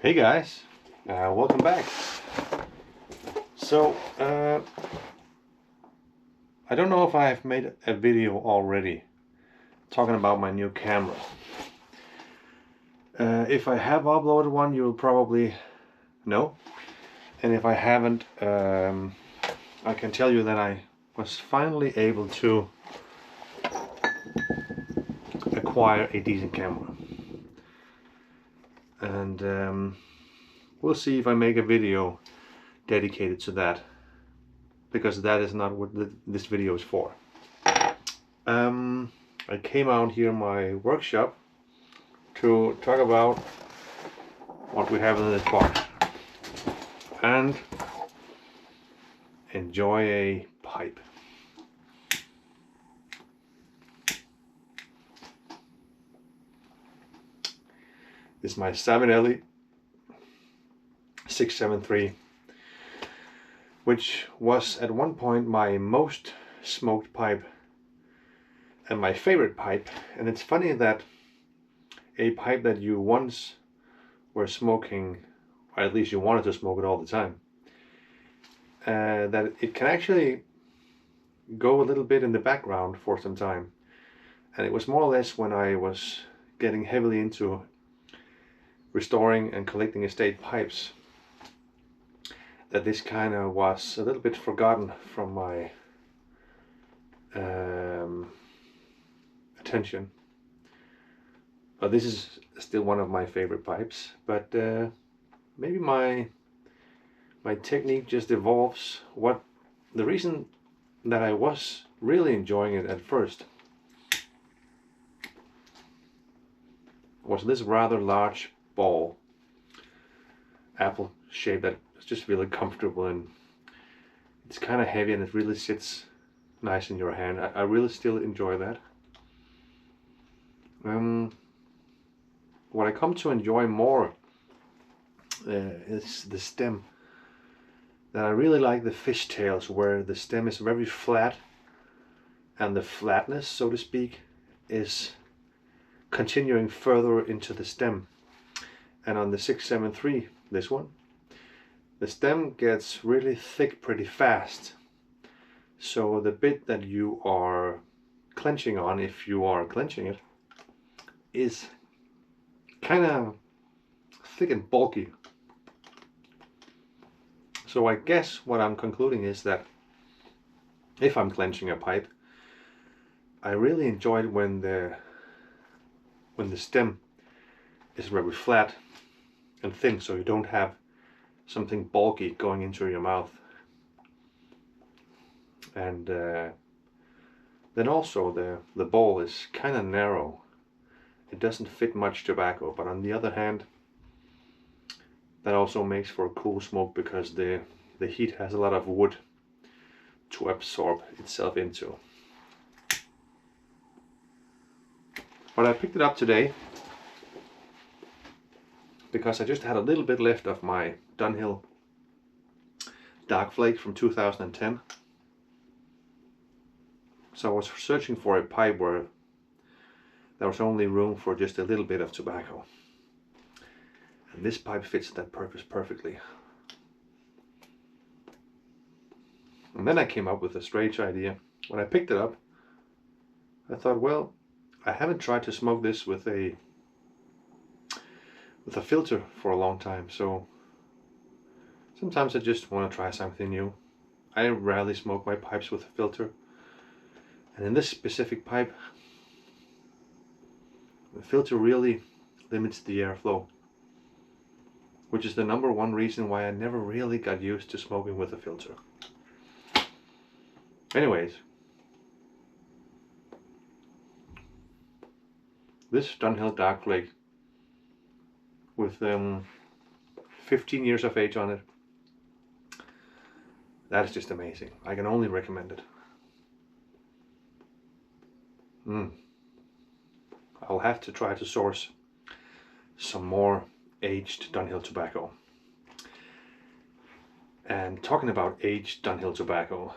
Hey guys, welcome back. So, I don't know if I've made a video already talking about my new camera. If I have uploaded one, you'll probably know. And if I haven't, I can tell you that I was finally able to acquire a decent camera. And we'll see if I make a video dedicated to that, because that is not what this video is for. I came out here in my workshop to talk about what we have in this box and enjoy a pipe. This is my Savinelli 673, which was at one point my most smoked pipe and my favorite pipe. And it's funny that a pipe that you once were smoking, or at least you wanted to smoke it all the time, that it can actually go a little bit in the background for some time. And it was more or less when I was getting heavily into restoring and collecting estate pipes that this kind of was a little bit forgotten from my attention. But this is still one of my favorite pipes, but maybe my technique just evolves. The reason that I was really enjoying it at first was this rather large ball, apple shape, that is just really comfortable, and it's kind of heavy and it really sits nice in your hand. I really still enjoy that. What I come to enjoy more is the stem. That I really like the fishtails, where the stem is very flat and the flatness, so to speak, is continuing further into the stem. And on the 673, this one, the stem gets really thick pretty fast. So the bit that you are clenching on, if you are clenching it, is kind of thick and bulky. So I guess what I'm concluding is that if I'm clenching a pipe, I really enjoy it when the stem is very flat and thin, so you don't have something bulky going into your mouth. And then also the bowl is kind of narrow. It doesn't fit much tobacco, but on the other hand, that also makes for a cool smoke, because the heat has a lot of wood to absorb itself into. But I picked it up today because I just had a little bit left of my Dunhill Dark Flake from 2010. So I was searching for a pipe where there was only room for just a little bit of tobacco. And this pipe fits that purpose perfectly. And then I came up with a strange idea. When I picked it up, I thought, well, I haven't tried to smoke this with a filter for a long time, so sometimes I just want to try something new. I rarely smoke my pipes with a filter, and in this specific pipe, the filter really limits the airflow, which is the #1 reason why I never really got used to smoking with a filter. Anyways, this Dunhill Dark Flake with 15 years of age on it, that is just amazing. I can only recommend it. I'll have to try to source some more aged Dunhill tobacco. And talking about aged Dunhill tobacco,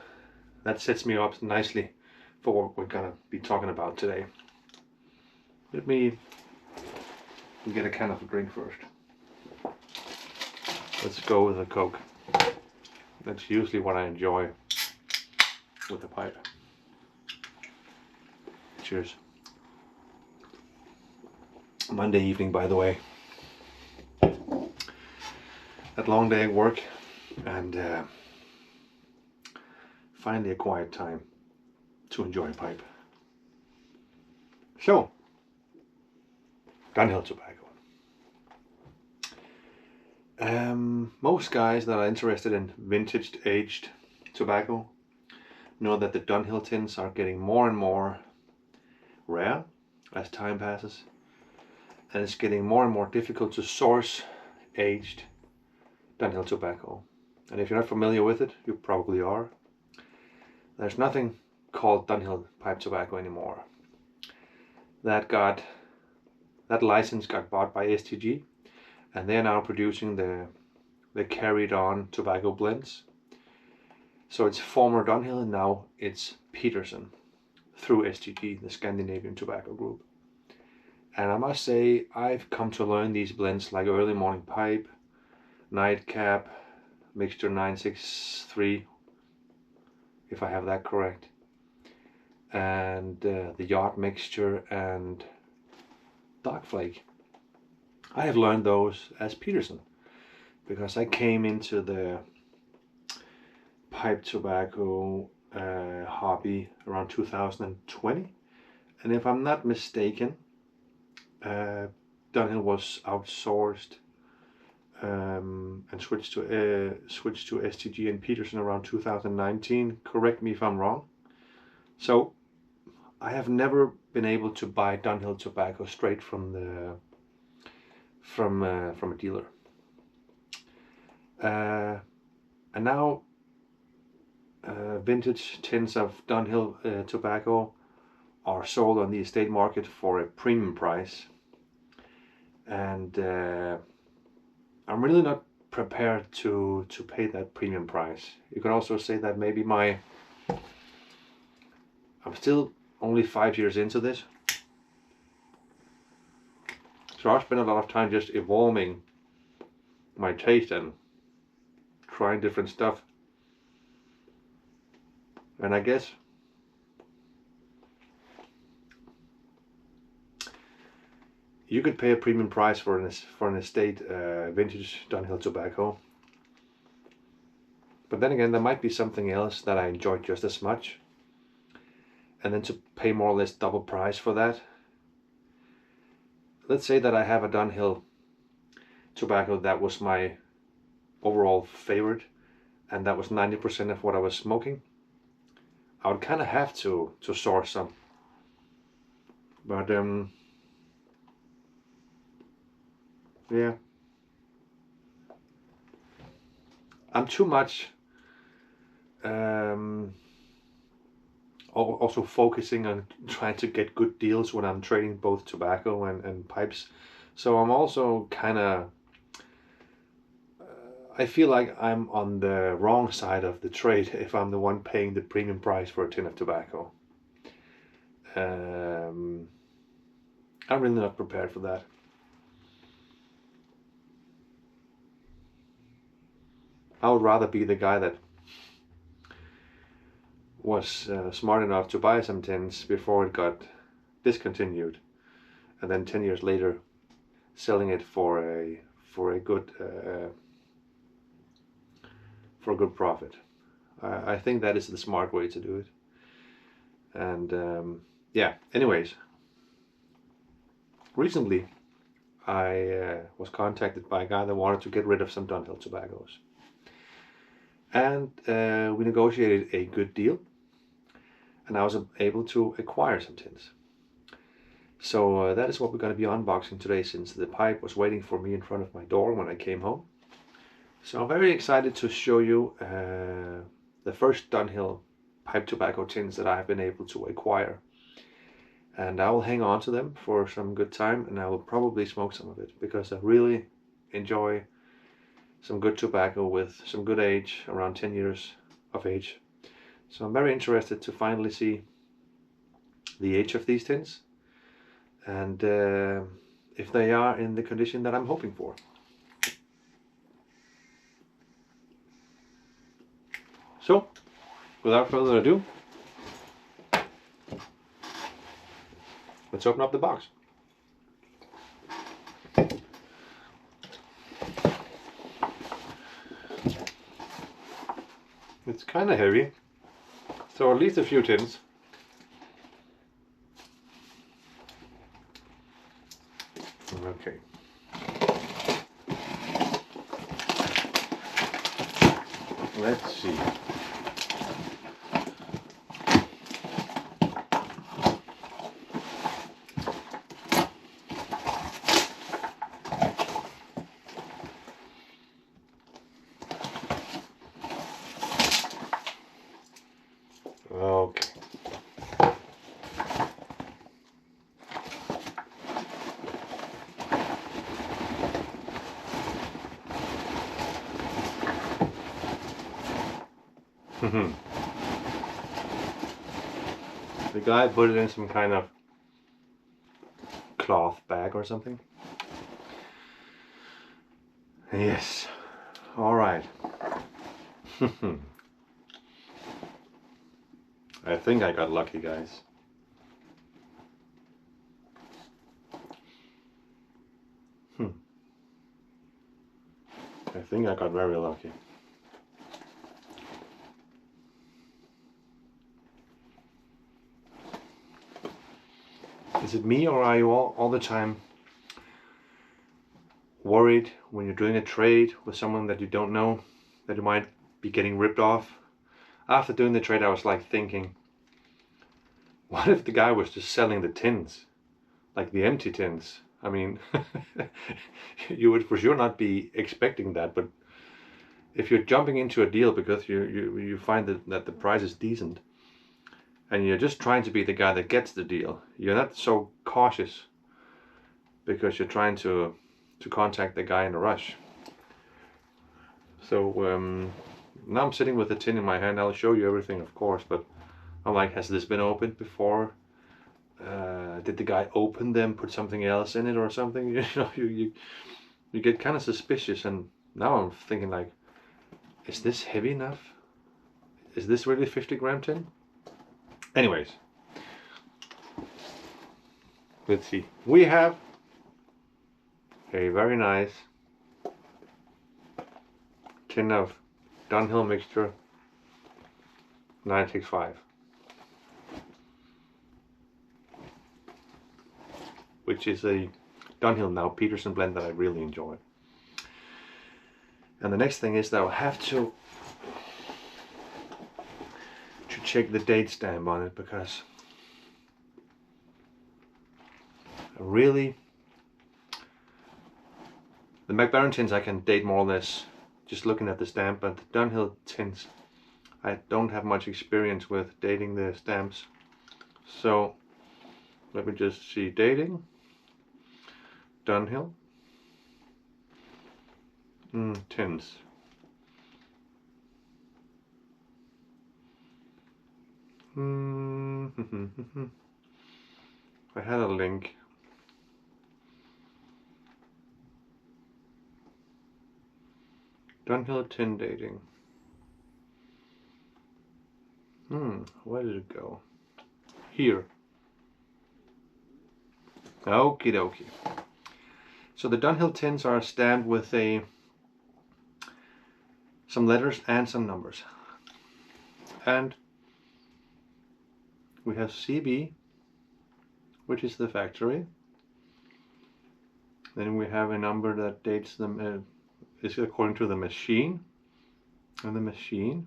that sets me up nicely for what we're gonna be talking about today. Let me get a can of a drink first. let's go with a Coke. That's usually what I enjoy with the pipe. Cheers. Monday evening, by the way. That long day at work, and finally a quiet time to enjoy a pipe. So, Dunhill tobacco. Most guys that are interested in vintage aged tobacco know that the Dunhill tins are getting more and more rare as time passes, and it's getting more and more difficult to source aged Dunhill tobacco. And if you're not familiar with it, you probably are. There's nothing called Dunhill pipe tobacco anymore. That license got bought by STG, and they're now producing the carried on tobacco blends. So it's former Dunhill, and now it's Peterson through STG, the Scandinavian Tobacco Group. And I must say, I've come to learn these blends like Early Morning Pipe, Nightcap, Mixture 963, if I have that correct, and the Yacht Mixture and Dark Flake. I have learned those as Peterson because I came into the pipe tobacco hobby around 2020, and if I'm not mistaken, Dunhill was outsourced and switched to STG and Peterson around 2019. Correct me if I'm wrong. So I have never been able to buy Dunhill tobacco straight from a dealer. And now vintage tins of Dunhill tobacco are sold on the estate market for a premium price, and I'm really not prepared to pay that premium price. You could also say that maybe I'm still only 5 years into this, so I've spent a lot of time just evolving my taste and trying different stuff. And I guess you could pay a premium price for an estate vintage Dunhill tobacco. But then again, there might be something else that I enjoy just as much, and then to pay more or less double price for that. Let's say that I have a Dunhill tobacco that was my overall favorite, and that was 90% of what I was smoking. I would kind of have to source some. But yeah, I'm too much also focusing on trying to get good deals when I'm trading both tobacco and pipes. So I'm also kind of I feel like I'm on the wrong side of the trade if I'm the one paying the premium price for a tin of tobacco. I'm really not prepared for that. I would rather be the guy that was smart enough to buy some tins before it got discontinued, and then 10 years later selling it for a good profit. I think that is the smart way to do it. And yeah, anyways, recently I was contacted by a guy that wanted to get rid of some Dunhill tobaccos, and we negotiated a good deal, and I was able to acquire some tins. So that is what we're going to be unboxing today, since the pipe was waiting for me in front of my door when I came home. So I'm very excited to show you the first Dunhill pipe tobacco tins that I have been able to acquire. And I will hang on to them for some good time, and I will probably smoke some of it, because I really enjoy some good tobacco with some good age, around 10 years of age. So I'm very interested to finally see the age of these tins, and if they are in the condition that I'm hoping for. So, without further ado, let's open up the box. It's kind of heavy, so at least a few tins. Okay. Let's see. Okay. The guy put it in some kind of cloth bag or something. Yes. All right. I think I got lucky, guys. I think I got very lucky. Is it me, or are you all the time worried when you're doing a trade with someone that you don't know, that you might be getting ripped off? After doing the trade, I was like thinking, what if the guy was just selling the tins, like the empty tins? I mean, you would for sure not be expecting that, but if you're jumping into a deal because you find that the price is decent, and you're just trying to be the guy that gets the deal, you're not so cautious because you're trying to contact the guy in a rush. So now I'm sitting with a tin in my hand. I'll show you everything, of course, but I'm like, has this been opened before? Did the guy open them, put something else in it or something? You know, you get kind of suspicious, and now I'm thinking like, is this heavy enough? Is this really 50-gram tin? Anyways, let's see. We have a very nice tin of Dunhill mixture 965, which is a Dunhill now Peterson blend that I really enjoy. And the next thing is that I'll have to check the date stamp on it, because really the McBaron tins I can date more or less just looking at the stamp, but the Dunhill tins I don't have much experience with dating the stamps. So let me just see. Dating Dunhill tins. I had a link. Dunhill tin dating. Where did it go? Here. Okie dokie. So the Dunhill tins are stamped with some letters and some numbers. And we have CB, which is the factory. Then we have a number that dates them, is according to the machine, and the machine.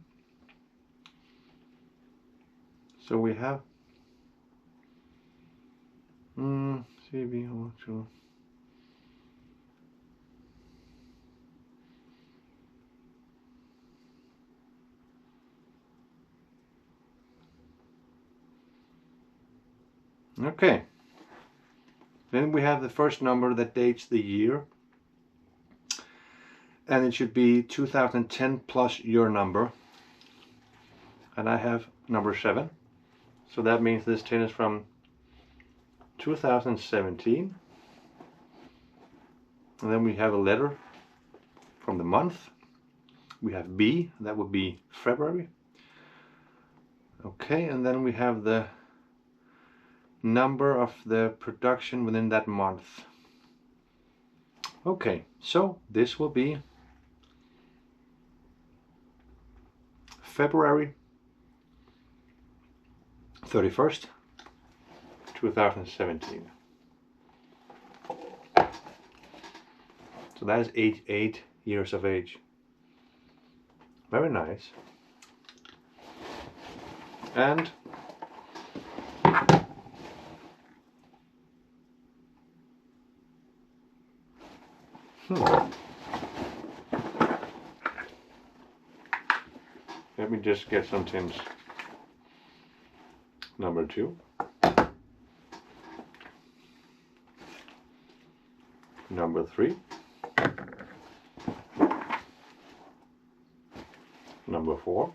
So we have CB02. Okay. Then we have the first number that dates the year, and it should be 2010 plus your number, and I have number 7, so that means this tin is from 2017. And then we have a letter from the month. We have B, that would be February. Okay, and then we have the number of the production within that month. Okay, so this will be February 31st, 2017. So that is 8 years of age. Very nice. And let me just get some tins. Number 2. Number 3. Number 4.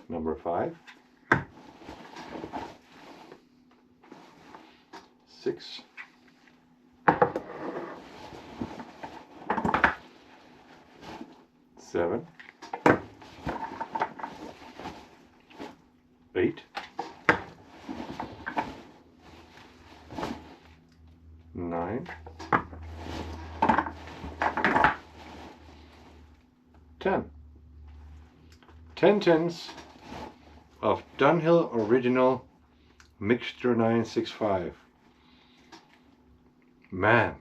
Number 5. 6. 7. 8. 9. 10. 10 tins of Dunhill Original Mixture 965. Man,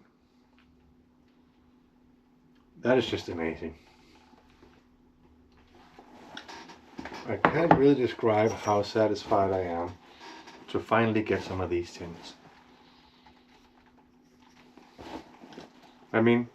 that is just amazing. I can't really describe how satisfied I am to finally get some of these tins. I mean,